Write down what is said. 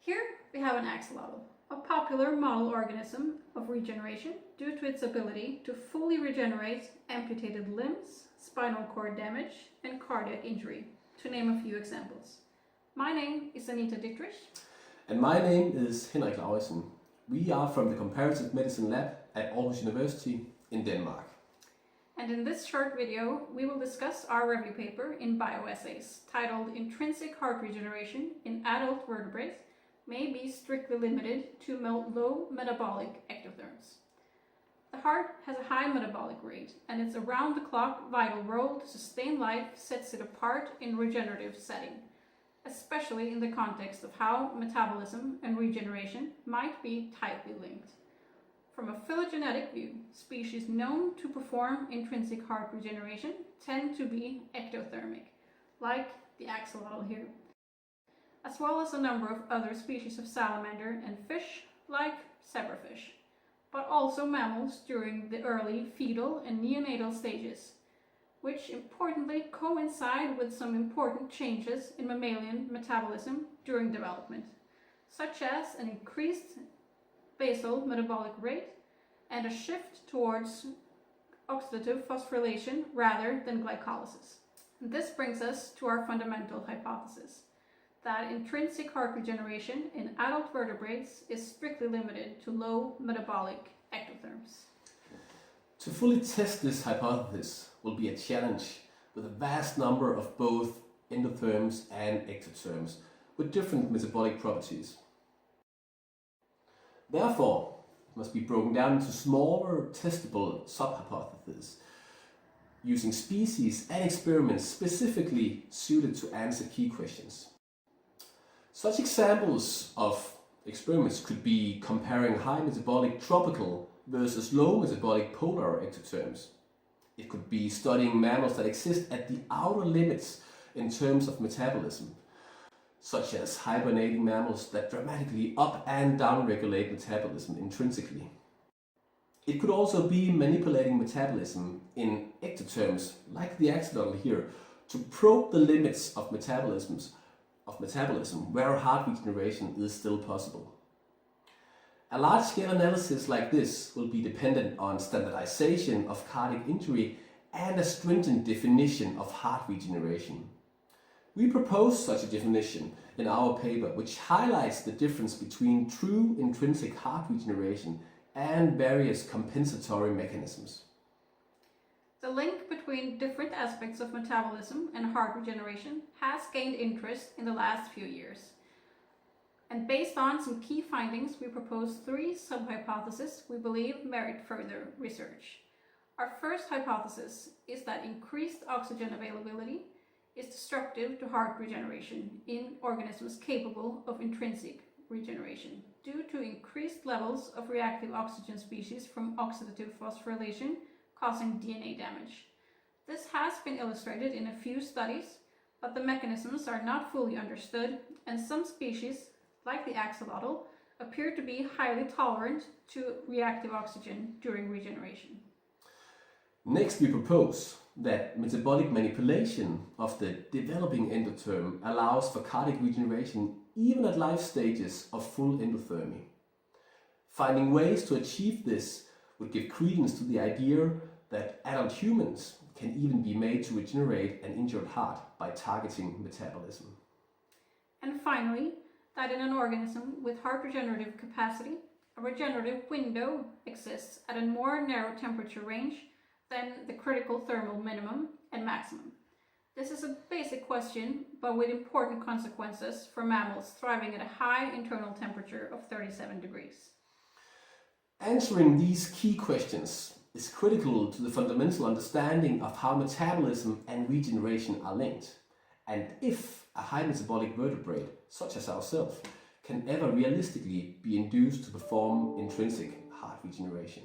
Here we have an axolotl, a popular model organism of regeneration due to its ability to fully regenerate amputated limbs, spinal cord damage, and cardiac injury, to name a few examples. My name is Anita Dietrich. And my name is Henrik Lauritsen. We are from the Comparative Medicine Lab at Aarhus University in Denmark. And in this short video, we will discuss our review paper in BioEssays titled Intrinsic Heart Regeneration in Adult Vertebrates may be strictly limited to low metabolic ectotherms. The heart has a high metabolic rate, and its around-the-clock vital role to sustain life sets it apart in regenerative setting, especially in the context of how metabolism and regeneration might be tightly linked. From a phylogenetic view, species known to perform intrinsic heart regeneration tend to be ectothermic, like the axolotl here, as well as a number of other species of salamander and fish, like zebrafish, but also mammals during the early fetal and neonatal stages, which importantly coincide with some important changes in mammalian metabolism during development, such as an increased basal metabolic rate and a shift towards oxidative phosphorylation rather than glycolysis. And this brings us to our fundamental hypothesis, that intrinsic heart regeneration in adult vertebrates is strictly limited to low metabolic ectotherms. To fully test this hypothesis will be a challenge with a vast number of both endotherms and ectotherms with different metabolic properties. Therefore, it must be broken down into smaller testable sub-hypotheses using species and experiments specifically suited to answer key questions. Such examples of experiments could be comparing high metabolic tropical versus low metabolic polar ectotherms. It could be studying mammals that exist at the outer limits in terms of metabolism, such as hibernating mammals that dramatically up and down regulate metabolism intrinsically. It could also be manipulating metabolism in ectotherms, like the axolotl here, to probe the limits of metabolism where heart regeneration is still possible. A large-scale analysis like this will be dependent on standardization of cardiac injury and a stringent definition of heart regeneration. We propose such a definition in our paper, which highlights the difference between true intrinsic heart regeneration and various compensatory mechanisms. The link between different aspects of metabolism and heart regeneration has gained interest in the last few years. And based on some key findings, we propose 3 sub-hypotheses we believe merit further research. Our first hypothesis is that increased oxygen availability is disruptive to heart regeneration in organisms capable of intrinsic regeneration due to increased levels of reactive oxygen species from oxidative phosphorylation causing DNA damage. This has been illustrated in a few studies, but the mechanisms are not fully understood, and some species, like the axolotl, appear to be highly tolerant to reactive oxygen during regeneration. Next, we propose that metabolic manipulation of the developing endotherm allows for cardiac regeneration even at life stages of full endothermy. Finding ways to achieve this would give credence to the idea that adult humans can even be made to regenerate an injured heart by targeting metabolism. And finally, that in an organism with heart regenerative capacity, a regenerative window exists at a more narrow temperature range than the critical thermal minimum and maximum. This is a basic question, but with important consequences for mammals thriving at a high internal temperature of 37 degrees. Answering these key questions is critical to the fundamental understanding of how metabolism and regeneration are linked, and if a high metabolic vertebrate, such as ourselves, can ever realistically be induced to perform intrinsic heart regeneration.